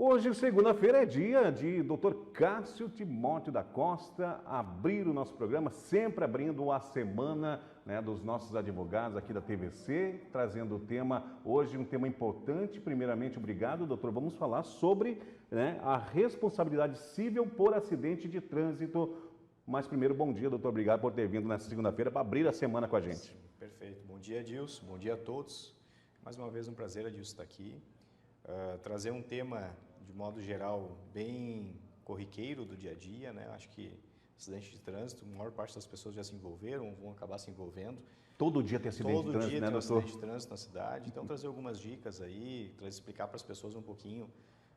Hoje, segunda-feira, é dia de Dr. Cássio Timóteo da Costa abrir o nosso programa, sempre abrindo a semana, né, dos nossos advogados aqui da TVC, trazendo o tema, hoje um tema importante. Primeiramente, obrigado, doutor. Vamos falar sobre, né, a responsabilidade civil por acidente de trânsito. Mas primeiro, bom dia, doutor. Obrigado por ter vindo nessa segunda-feira para abrir a semana com a gente. Sim, perfeito. Bom dia, Adilson. Bom dia a todos. Mais uma vez um prazer, Adilson, estar aqui. Trazer um tema, de modo geral, bem corriqueiro do dia a dia, né? Acho que acidente de trânsito, a maior parte das pessoas já se envolveram, vão acabar se envolvendo. Todo dia tem acidente de trânsito, né, doutor? Todo dia tem acidente de trânsito na cidade. Então, trazer algumas dicas aí, explicar para as pessoas um pouquinho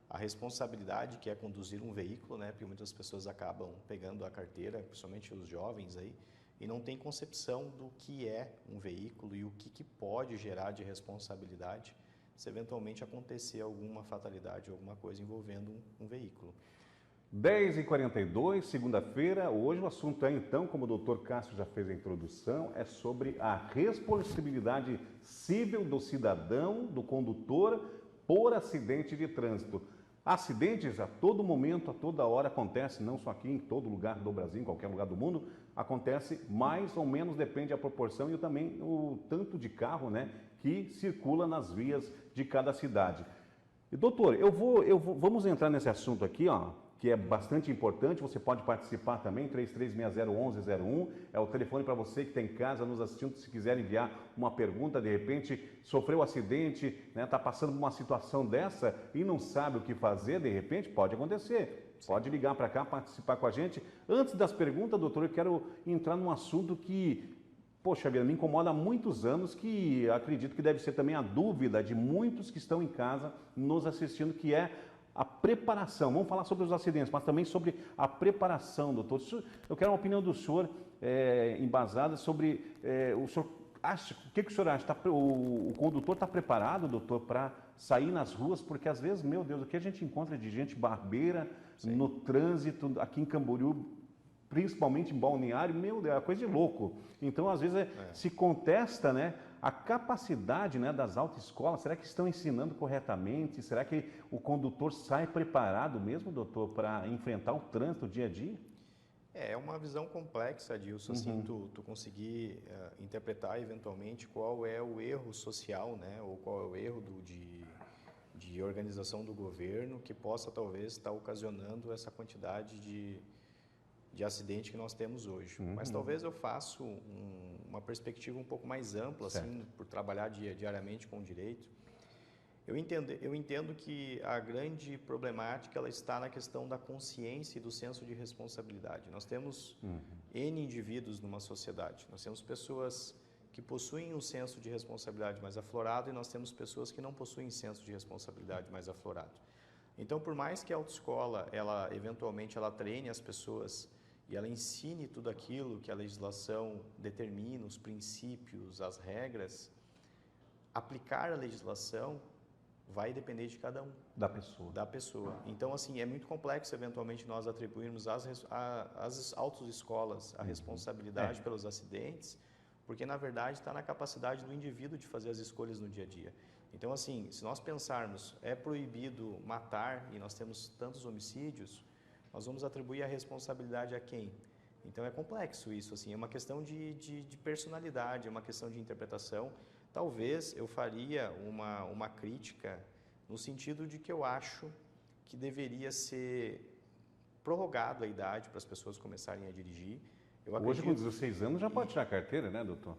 a responsabilidade que é conduzir um veículo, né? Porque muitas pessoas acabam pegando a carteira, principalmente os jovens aí, e não tem concepção do que é um veículo e o que pode gerar de responsabilidade se eventualmente acontecer alguma fatalidade, alguma coisa envolvendo um veículo. 10h42, segunda-feira. Hoje o assunto é, então, como o doutor Cássio já fez a introdução, é sobre a responsabilidade civil do cidadão, do condutor, por acidente de trânsito. Acidentes a todo momento, a toda hora acontece, não só aqui, em todo lugar do Brasil, em qualquer lugar do mundo, acontece, mais ou menos depende da proporção e também o tanto de carro, né, que circula nas vias de cada cidade. E, doutor, vamos entrar nesse assunto aqui, ó, que é bastante importante. Você pode participar também, 3360-1101, é o telefone para você que está em casa nos assistindo, se quiser enviar uma pergunta, de repente sofreu um acidente, né, está passando por uma situação dessa e não sabe o que fazer, de repente pode acontecer. Sim. Pode ligar para cá, participar com a gente. Antes das perguntas, doutor, eu quero entrar num assunto que, poxa vida, me incomoda há muitos anos, que acredito que deve ser também a dúvida de muitos que estão em casa nos assistindo, que é a preparação. Vamos falar sobre os acidentes, mas também sobre a preparação, doutor. Eu quero uma opinião do senhor embasada sobre o senhor acha, o que o senhor acha? O condutor está preparado, doutor, para sair nas ruas? Porque às vezes, meu Deus, o que a gente encontra de gente barbeira, sim, no trânsito, aqui em Camboriú, principalmente em Balneário, meu Deus, é uma coisa de louco. Então, às vezes, se contesta, né, a capacidade, né, das autoescolas. Será que estão ensinando corretamente? Será que o condutor sai preparado mesmo, doutor, para enfrentar o trânsito dia a dia? É uma visão complexa, Adilson, assim, tu conseguir interpretar eventualmente qual é o erro social, né, ou qual é o erro de organização do governo que possa talvez estar ocasionando essa quantidade de acidente que nós temos hoje. Mas talvez eu faça uma perspectiva um pouco mais ampla, assim, por trabalhar diariamente com o direito. Eu entendo que a grande problemática ela está na questão da consciência e do senso de responsabilidade. Nós temos N indivíduos numa sociedade. Nós temos pessoas que possuem um senso de responsabilidade mais aflorado e nós temos pessoas que não possuem senso de responsabilidade mais aflorado. Então, por mais que a autoescola, eventualmente, ela treine as pessoas e ela ensine tudo aquilo que a legislação determina, os princípios, as regras, aplicar a legislação vai depender de cada um. Da pessoa. Da pessoa. Então, assim, é muito complexo, eventualmente, nós atribuirmos às autoescolas a responsabilidade pelos acidentes, porque, na verdade, está na capacidade do indivíduo de fazer as escolhas no dia a dia. Então, assim, se nós pensarmos, é proibido matar e nós temos tantos homicídios, nós vamos atribuir a responsabilidade a quem? Então, é complexo isso, assim, é uma questão de personalidade, é uma questão de interpretação. Talvez eu faria uma crítica no sentido de que eu acho que deveria ser prorrogado a idade para as pessoas começarem a dirigir. Hoje, com 16 anos, já pode tirar carteira, né, doutor?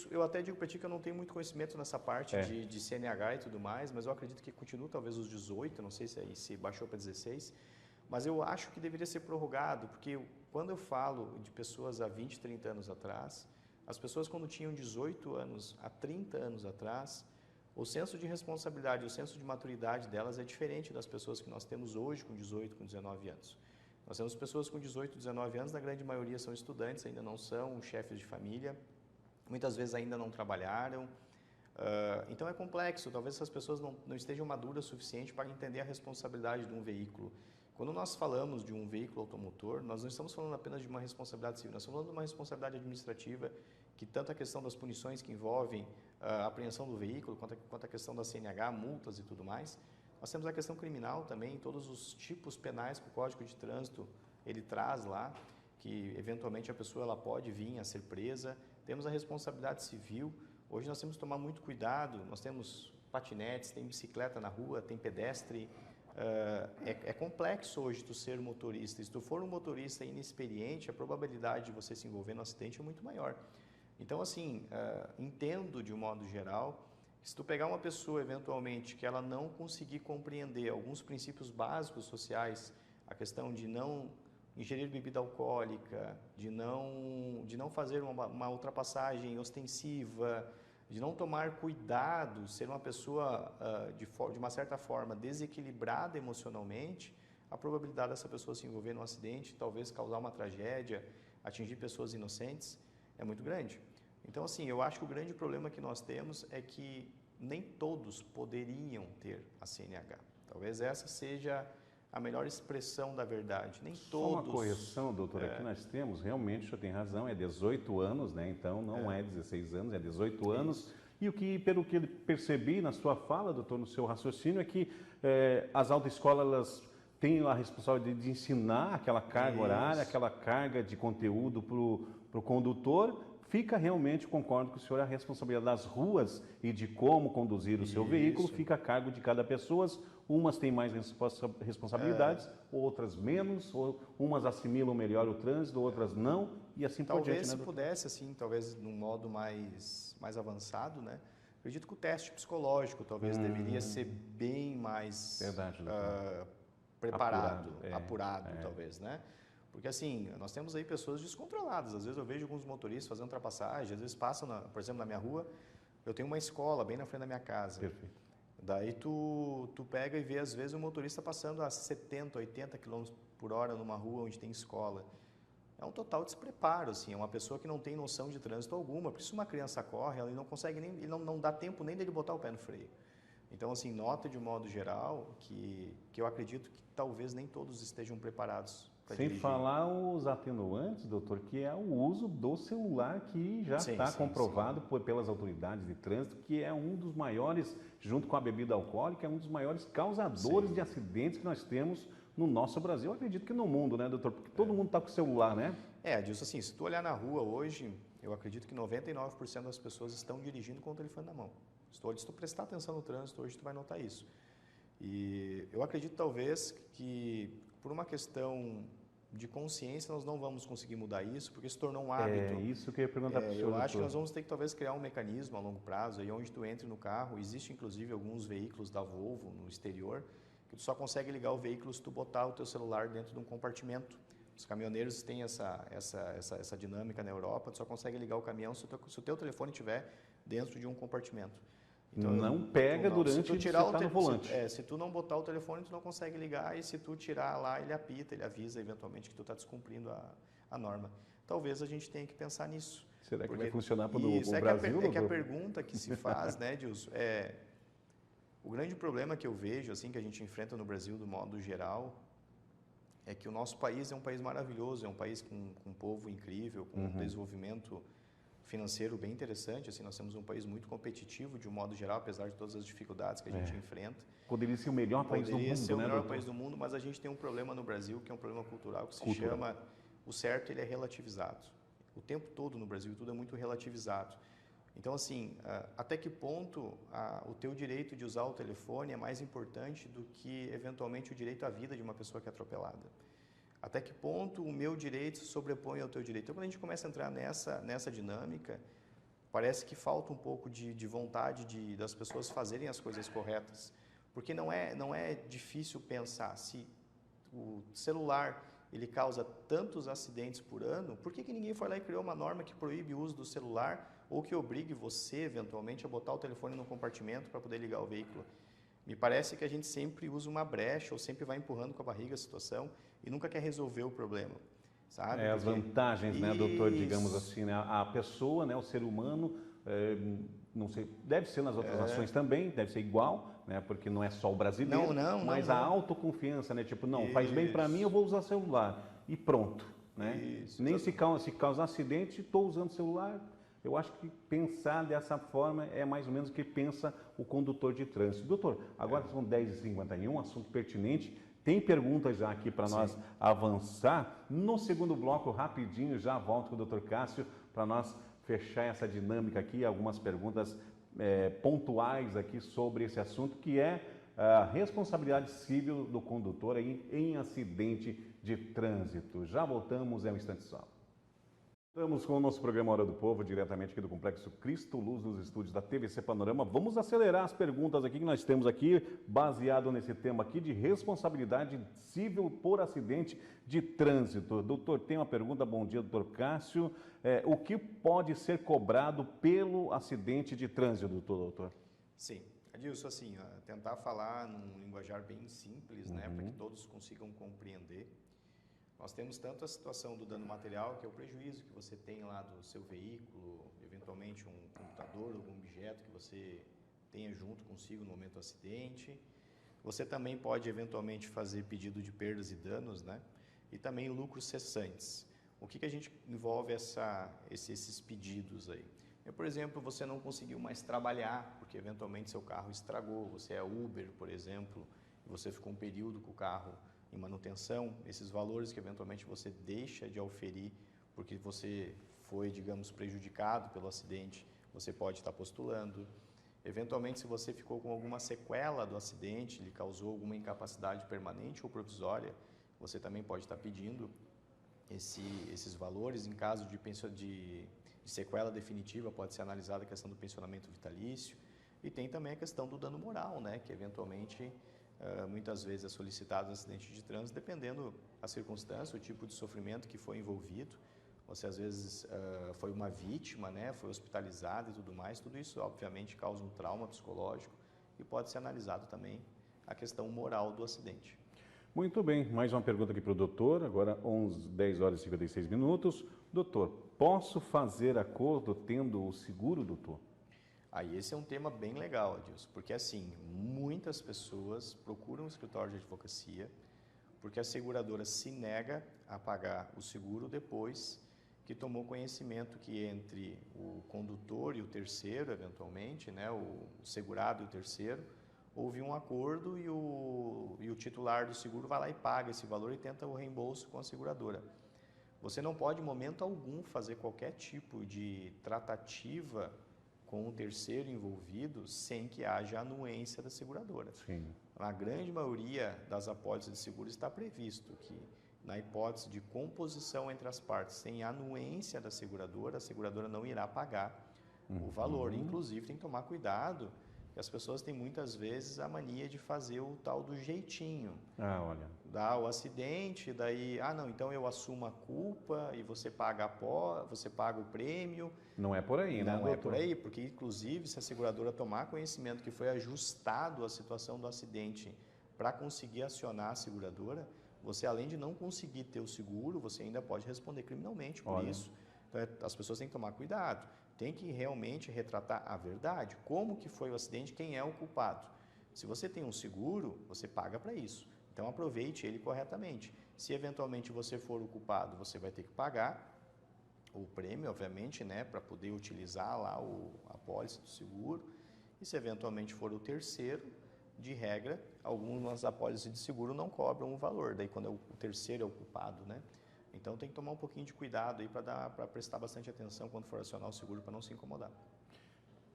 Eu até digo para ti que eu não tenho muito conhecimento nessa parte de CNH e tudo mais, mas eu acredito que continua talvez os 18, não sei se baixou para 16, mas eu acho que deveria ser prorrogado, porque quando eu falo de pessoas há 20, 30 anos atrás, as pessoas quando tinham 18 anos, há 30 anos atrás, o senso de responsabilidade, o senso de maturidade delas é diferente das pessoas que nós temos hoje com 18, com 19 anos. Nós temos pessoas com 18, 19 anos, na grande maioria são estudantes, ainda não são chefes de família, muitas vezes ainda não trabalharam. Então é complexo, talvez essas pessoas não estejam maduras o suficiente para entender a responsabilidade de um veículo. Quando nós falamos de um veículo automotor, nós não estamos falando apenas de uma responsabilidade civil, nós estamos falando de uma responsabilidade administrativa, que tanto a questão das punições que envolvem a apreensão do veículo, quanto a questão da CNH, multas e tudo mais, Nós temos a questão criminal também, todos os tipos penais que o Código de Trânsito ele traz lá, que eventualmente a pessoa ela pode vir a ser presa. Temos a responsabilidade civil. Hoje nós temos que tomar muito cuidado. Nós temos patinetes, tem bicicleta na rua, tem pedestre. É complexo hoje tu ser motorista. Se tu for um motorista inexperiente, a probabilidade de você se envolver no acidente é muito maior. Então, assim, entendo de um modo geral, se tu pegar uma pessoa, eventualmente, que ela não conseguir compreender alguns princípios básicos sociais, a questão de não ingerir bebida alcoólica, de não fazer uma ultrapassagem ostensiva, de não tomar cuidado, ser uma pessoa, de uma certa forma, desequilibrada emocionalmente, a probabilidade dessa pessoa se envolver num acidente, talvez causar uma tragédia, atingir pessoas inocentes, é muito grande. Então, assim, eu acho que o grande problema que nós temos é que nem todos poderiam ter a CNH. Talvez essa seja a melhor expressão da verdade. Nem todos... Só uma correção, doutor, aqui nós temos, realmente o senhor tem razão, é 18 anos, né? Então não é 16 anos, é 18 anos. E pelo que percebi na sua fala, doutor, no seu raciocínio, é que as autoescolas elas têm a responsabilidade de ensinar aquela carga horária, aquela carga de conteúdo para o condutor. Fica realmente, concordo com o senhor, a responsabilidade das ruas e de como conduzir o seu veículo, fica a cargo de cada pessoa. Umas têm mais responsabilidades, outras menos, umas assimilam melhor o trânsito, outras não, e assim por diante. Talvez se pudesse, assim, talvez num modo mais avançado, né? Acredito que o teste psicológico talvez deveria ser bem mais preparado, apurado, talvez, né? Porque, assim, nós temos aí pessoas descontroladas. Às vezes eu vejo alguns motoristas fazendo ultrapassagem, às vezes passam, por exemplo, na minha rua, eu tenho uma escola bem na frente da minha casa. Perfeito. Daí tu pega e vê, às vezes, um motorista passando a 70, 80 km por hora numa rua onde tem escola. É um total despreparo, assim, é uma pessoa que não tem noção de trânsito alguma, porque se uma criança corre, ela não consegue nem, não dá tempo nem dele botar o pé no freio. Então, assim, nota de um modo geral que eu acredito que talvez nem todos estejam preparados. Sem falar os atenuantes, doutor, que é o uso do celular, que já está comprovado pelas autoridades de trânsito, que é um dos maiores, junto com a bebida alcoólica, é um dos maiores causadores de acidentes que nós temos no nosso Brasil. Eu acredito que no mundo, né, doutor? Porque todo mundo está com o celular, né? Adilson, assim, se tu olhar na rua hoje, eu acredito que 99% das pessoas estão dirigindo com o telefone na mão. Se tu prestar atenção no trânsito, hoje tu vai notar isso. E eu acredito, talvez, que por uma questão de consciência, nós não vamos conseguir mudar isso, porque se tornou um hábito. É isso que eu ia perguntar para o senhor, eu acho que nós vamos ter que, talvez, criar um mecanismo a longo prazo, aí onde tu entre no carro, existe, inclusive, alguns veículos da Volvo no exterior, que tu só consegue ligar o veículo se tu botar o teu celular dentro de um compartimento. Os caminhoneiros têm essa dinâmica na Europa, tu só consegue ligar o caminhão se o teu telefone estiver dentro de um compartimento. Então, não pega durante se tu tirar no volante. Se tu não botar o telefone, tu não consegue ligar, e se tu tirar lá, ele apita, ele avisa eventualmente que tu está descumprindo a norma. Talvez a gente tenha que pensar nisso. Será que vai funcionar para o Brasil? Que a pergunta que se faz, né, Dilson, o grande problema que eu vejo, assim, que a gente enfrenta no Brasil, do modo geral, é que o nosso país é um país maravilhoso, é um país com um povo incrível, com um desenvolvimento financeiro bem interessante, assim, nós temos um país muito competitivo de um modo geral, apesar de todas as dificuldades que a gente enfrenta. Poderia ser o melhor país do mundo, Poderia ser o melhor doutor? país do mundo, mas a gente tem um problema no Brasil, que é um problema cultural, que se chama, o certo ele é relativizado. O tempo todo no Brasil tudo é muito relativizado. Então, assim, até que ponto o teu direito de usar o telefone é mais importante do que, eventualmente, o direito à vida de uma pessoa que é atropelada? Até que ponto o meu direito se sobrepõe ao teu direito? Então, quando a gente começa a entrar nessa dinâmica, parece que falta um pouco de vontade das pessoas fazerem as coisas corretas. Porque não é difícil pensar, se o celular ele causa tantos acidentes por ano, por que ninguém foi lá e criou uma norma que proíbe o uso do celular ou que obrigue você, eventualmente, a botar o telefone no compartimento para poder ligar o veículo? Me parece que a gente sempre usa uma brecha ou sempre vai empurrando com a barriga a situação e nunca quer resolver o problema, sabe? As vantagens, né, doutor, digamos assim, né? A pessoa, né, o ser humano, não sei, deve ser nas outras nações também, deve ser igual, né, porque não é só o brasileiro, mas a autoconfiança, né, tipo, não, faz bem para mim, eu vou usar celular e pronto, né? Nem se causar acidente, estou usando celular, Eu acho que pensar dessa forma é mais ou menos o que pensa o condutor de trânsito. Doutor, agora são 10h51, assunto pertinente. Tem perguntas já aqui para nós avançar. No segundo bloco, rapidinho, já volto com o doutor Cássio para nós fechar essa dinâmica aqui, algumas perguntas pontuais aqui sobre esse assunto, que é a responsabilidade civil do condutor em acidente de trânsito. Já voltamos, um instante só. Estamos com o nosso programa Hora do Povo, diretamente aqui do Complexo Cristo Luz, nos estúdios da TVC Panorama. Vamos acelerar as perguntas aqui que nós temos aqui, baseado nesse tema aqui de responsabilidade civil por acidente de trânsito. Doutor, tem uma pergunta. Bom dia, doutor Cássio. O que pode ser cobrado pelo acidente de trânsito, doutor? Sim. Adilson, assim, tentar falar num linguajar bem simples, né, para que todos consigam compreender. Nós temos tanto a situação do dano material, que é o prejuízo que você tem lá do seu veículo, eventualmente um computador, algum objeto que você tenha junto consigo no momento do acidente. Você também pode eventualmente fazer pedido de perdas e danos, né? E também lucros cessantes. O que a gente envolve esses pedidos aí? Por exemplo, você não conseguiu mais trabalhar, porque eventualmente seu carro estragou, você é Uber, por exemplo, e você ficou um período com o carro em manutenção, esses valores que eventualmente você deixa de auferir porque você foi, digamos, prejudicado pelo acidente, você pode estar postulando. Eventualmente, se você ficou com alguma sequela do acidente, lhe causou alguma incapacidade permanente ou provisória, você também pode estar pedindo esses valores. Em caso de sequela definitiva, pode ser analisada a questão do pensionamento vitalício. E tem também a questão do dano moral, né, que eventualmente muitas vezes é solicitado no acidente de trânsito, dependendo da circunstância, o tipo de sofrimento que foi envolvido. Você às vezes foi uma vítima, né, foi hospitalizado e tudo mais. Tudo isso obviamente causa um trauma psicológico e pode ser analisado também a questão moral do acidente. Muito bem, mais uma pergunta aqui para o doutor, agora 10h56. Doutor, posso fazer acordo tendo o seguro, doutor? Aí esse é um tema bem legal, Adilson, porque assim, muitas pessoas procuram o escritório de advocacia porque a seguradora se nega a pagar o seguro depois que tomou conhecimento que entre o condutor e o terceiro, eventualmente, né, o segurado e o terceiro, houve um acordo e o titular do seguro vai lá e paga esse valor e tenta o reembolso com a seguradora. Você não pode, em momento algum, fazer qualquer tipo de tratativa com o terceiro envolvido sem que haja anuência da seguradora. Sim. Na grande maioria das apólices de seguro está previsto que, na hipótese de composição entre as partes sem anuência da seguradora, a seguradora não irá pagar o valor. Inclusive, tem que tomar cuidado, que as pessoas têm muitas vezes a mania de fazer o tal do jeitinho. Olha. Dá o acidente, daí, não, então eu assumo a culpa e você paga o prêmio. Não é por aí, né, Não doutor? é por aí, porque inclusive se a seguradora tomar conhecimento que foi ajustado a situação do acidente para conseguir acionar a seguradora, você além de não conseguir ter o seguro, você ainda pode responder criminalmente por isso. Então as pessoas têm que tomar cuidado, tem que realmente retratar a verdade, como que foi o acidente, quem é o culpado. Se você tem um seguro, você paga para isso. Então aproveite ele corretamente. Se eventualmente você for o culpado, você vai ter que pagar o prêmio, obviamente, né, para poder utilizar lá a apólice do seguro. E se eventualmente for o terceiro, de regra, algumas apólices de seguro não cobram o valor, daí quando o terceiro é o culpado, né? Então tem que tomar um pouquinho de cuidado aí para prestar bastante atenção quando for acionar o seguro para não se incomodar.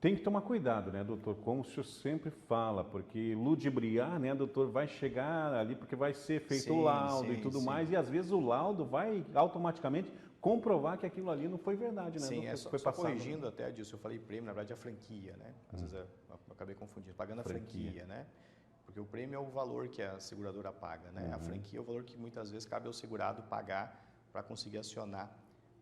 Tem que tomar cuidado, né, doutor? Como o senhor sempre fala, porque ludibriar, né, doutor, vai chegar ali porque vai ser feito o laudo e tudo mais, e às vezes o laudo vai automaticamente comprovar que aquilo ali não foi verdade, né? Sim, doutor? só corrigindo até, Dilson, eu falei prêmio, na verdade é a franquia, né? Às vezes eu acabei confundindo, pagando a franquia, né? Porque o prêmio é o valor que a seguradora paga, né? A franquia é o valor que muitas vezes cabe ao segurado pagar para conseguir acionar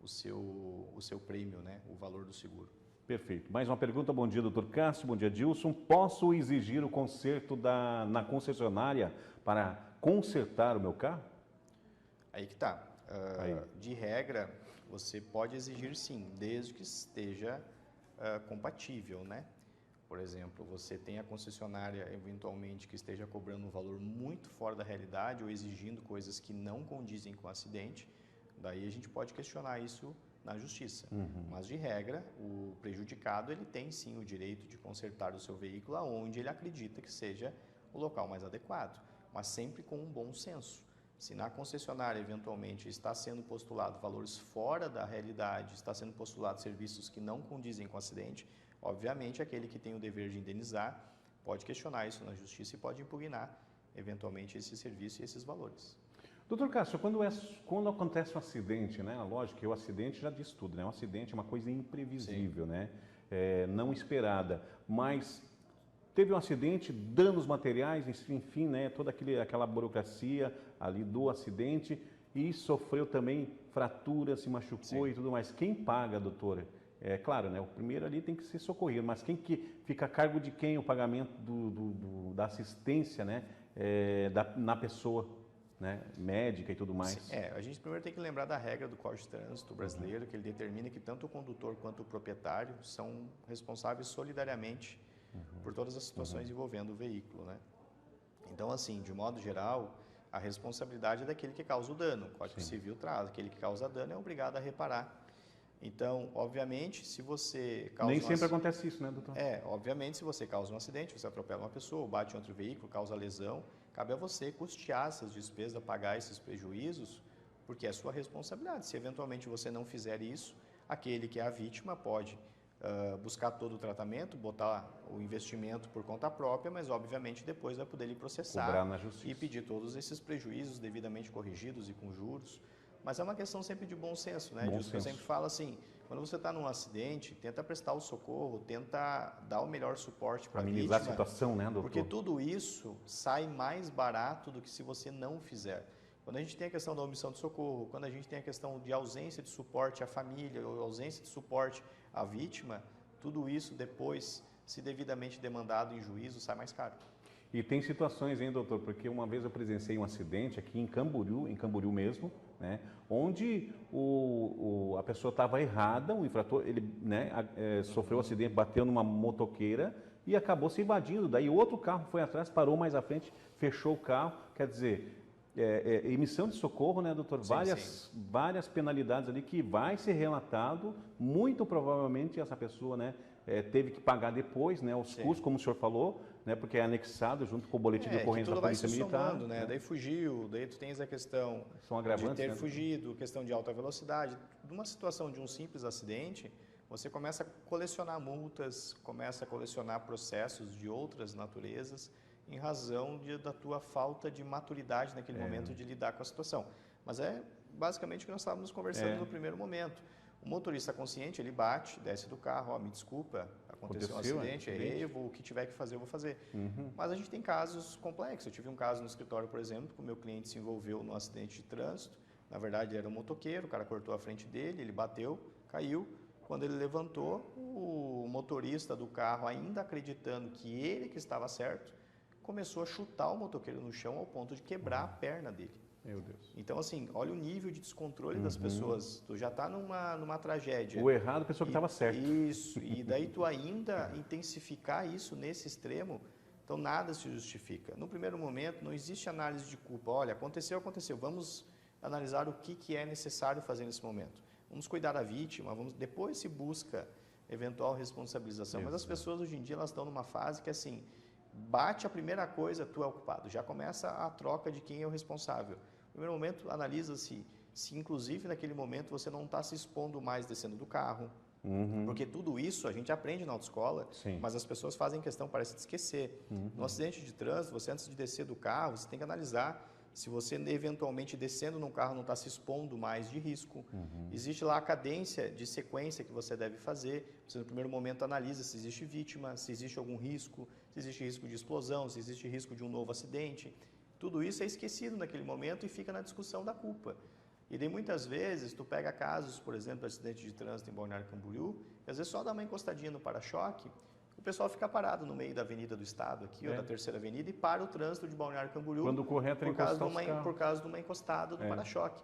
o seu prêmio, né? O valor do seguro. Perfeito. Mais uma pergunta. Bom dia, doutor Cássio. Bom dia, Dilson. Posso exigir o conserto na concessionária para consertar o meu carro? Aí que tá. De regra, você pode exigir sim, desde que esteja compatível, né? Por exemplo, você tem a concessionária eventualmente que esteja cobrando um valor muito fora da realidade ou exigindo coisas que não condizem com o acidente, daí a gente pode questionar isso na justiça. Mas, de regra, o prejudicado ele tem sim o direito de consertar o seu veículo aonde ele acredita que seja o local mais adequado, mas sempre com um bom senso. Se na concessionária, eventualmente, está sendo postulado valores fora da realidade, está sendo postulado serviços que não condizem com o acidente, obviamente, aquele que tem o dever de indenizar pode questionar isso na justiça e pode impugnar, eventualmente, esse serviço e esses valores. Doutor Cássio, quando acontece um acidente, né? Lógico que o acidente já diz tudo, né? Um acidente é uma coisa imprevisível, né? Não esperada, mas teve um acidente, danos materiais, enfim, né? Toda aquela burocracia ali do acidente e sofreu também fratura, se machucou e tudo mais. Quem paga, doutora? É claro, né? O primeiro ali tem que ser socorrido, mas quem que fica a cargo de quem o pagamento da assistência, né? Na pessoa, né? Médica e tudo mais? Sim, a gente primeiro tem que lembrar da regra do Código de Trânsito brasileiro, que ele determina que tanto o condutor quanto o proprietário são responsáveis solidariamente por todas as situações envolvendo o veículo, né? Então, assim, de modo geral, a responsabilidade é daquele que causa o dano. O Código Civil traz, aquele que causa dano é obrigado a reparar. Então, obviamente, se você causa Nem sempre acontece isso, né, doutor? Obviamente, se você causa um acidente, você atropela uma pessoa, ou bate em outro veículo, causa lesão, cabe a você custear essas despesas, pagar esses prejuízos, porque é sua responsabilidade. Se eventualmente você não fizer isso, aquele que é a vítima pode buscar todo o tratamento, botar o investimento por conta própria, mas obviamente depois vai poder lhe processar e pedir todos esses prejuízos devidamente corrigidos e com juros. Mas é uma questão sempre de bom senso, né? Eu sempre falo assim, quando você está num acidente, tenta prestar o socorro, tenta dar o melhor suporte para a vítima. Amenizar a situação, né, doutor? Porque tudo isso sai mais barato do que se você não fizer. Quando a gente tem a questão da omissão de socorro, quando a gente tem a questão de ausência de suporte à família, ou ausência de suporte à vítima, tudo isso depois, se devidamente demandado em juízo, sai mais caro. E tem situações, hein, doutor? Porque uma vez eu presenciei um acidente aqui em Camboriú mesmo, né? Onde a pessoa estava errada, o infrator, ele, né, sofreu um acidente, bateu numa motoqueira e acabou se invadindo. Daí outro carro foi atrás, parou mais à frente, fechou o carro. Quer dizer, emissão de socorro, né, doutor? Várias penalidades ali que vai ser relatado. Muito provavelmente essa pessoa, né, teve que pagar depois, né, os custos, como o senhor falou, né, porque é anexado junto com o boletim de ocorrência da Polícia Militar. Somando, né? Daí fugiu, daí tu tens a questão de ter fugido, questão de alta velocidade. Numa situação de um simples acidente, você começa a colecionar multas, começa a colecionar processos de outras naturezas em razão da tua falta de maturidade naquele momento de lidar com a situação. Mas é basicamente o que nós estávamos conversando no primeiro momento. O motorista consciente, ele bate, desce do carro, me desculpa, aconteceu um acidente, errei, o que tiver que fazer, eu vou fazer. Mas a gente tem casos complexos. Eu tive um caso no escritório, por exemplo, que o meu cliente se envolveu num acidente de trânsito. Na verdade, ele era um motoqueiro, o cara cortou a frente dele, ele bateu, caiu. Quando ele levantou, o motorista do carro, ainda acreditando que ele que estava certo, começou a chutar o motoqueiro no chão ao ponto de quebrar a perna dele. Meu Deus. Então, assim, olha o nível de descontrole das pessoas. Tu já está numa tragédia. O errado, a pessoa que estava certa. Isso. E daí tu ainda intensificar isso nesse extremo, então nada se justifica. No primeiro momento, não existe análise de culpa. Olha, aconteceu. Vamos analisar o que é necessário fazer nesse momento. Vamos cuidar da vítima, depois se busca eventual responsabilização. Mas as pessoas hoje em dia elas estão numa fase que assim, bate a primeira coisa, tu é o culpado. Já começa a troca de quem é o responsável. No primeiro momento, analisa-se se inclusive naquele momento você não está se expondo mais descendo do carro. Porque tudo isso a gente aprende na autoescola, mas as pessoas fazem questão, parece, de esquecer. No acidente de trânsito, você antes de descer do carro, você tem que analisar se você eventualmente descendo num carro não está se expondo mais de risco. Existe lá a cadência de sequência que você deve fazer. Você no primeiro momento analisa se existe vítima, se existe algum risco, se existe risco de explosão, se existe risco de um novo acidente. Tudo isso é esquecido naquele momento e fica na discussão da culpa. E daí muitas vezes tu pega casos, por exemplo, de acidente de trânsito em Balneário Camboriú, e às vezes só dá uma encostadinha no para-choque, o pessoal fica parado no meio da Avenida do Estado, aqui, ou da Terceira Avenida, e para o trânsito de Balneário Camboriú quando correto por causa de uma encostada do para-choque.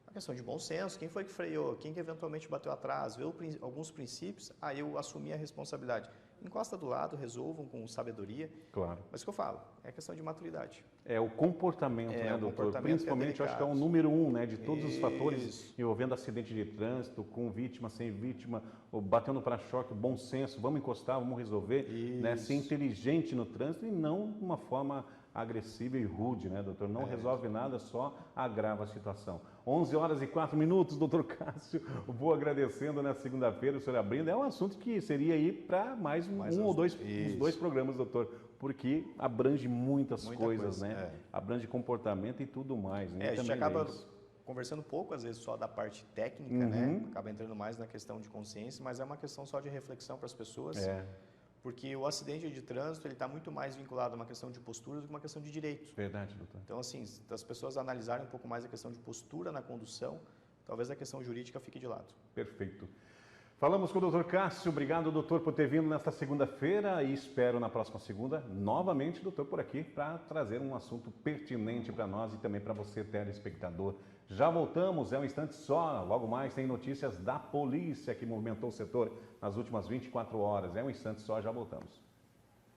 Uma questão de bom senso, quem foi que freou, quem que eventualmente bateu atrás, viu alguns princípios, aí eu assumi a responsabilidade. encosta do lado, resolvam com sabedoria. Claro. Mas o que eu falo, é questão de maturidade. É o comportamento, né, o doutor? comportamento Principalmente, eu acho que é o delicado. número 1, né, de todos os fatores Isso. envolvendo acidente de trânsito, com vítima, sem vítima, ou batendo para-choque, bom senso, vamos encostar, vamos resolver, né, ser inteligente no trânsito e não de uma forma agressiva e rude, né, doutor? Não resolve nada, só agrava a situação. 11h04, doutor Cássio. Vou agradecendo na segunda-feira o senhor abrindo. É um assunto que seria aí para mais um ou dois, uns 2 programas, doutor, porque abrange muitas coisas, né? Abrange comportamento e tudo mais. Né? A gente acaba conversando pouco, às vezes, só da parte técnica, né? Acaba entrando mais na questão de consciência, mas é uma questão só de reflexão para as pessoas. Porque o acidente de trânsito ele está muito mais vinculado a uma questão de postura do que uma questão de direito. Verdade, doutor. Então, assim, se as pessoas analisarem um pouco mais a questão de postura na condução, talvez a questão jurídica fique de lado. Perfeito. Falamos com o doutor Cássio. Obrigado, doutor, por ter vindo nesta segunda-feira e espero na próxima segunda, novamente, doutor, por aqui, para trazer um assunto pertinente para nós e também para você, telespectador. Já voltamos, é um instante só, logo mais tem notícias da polícia que movimentou o setor nas últimas 24 horas. É um instante só, já voltamos.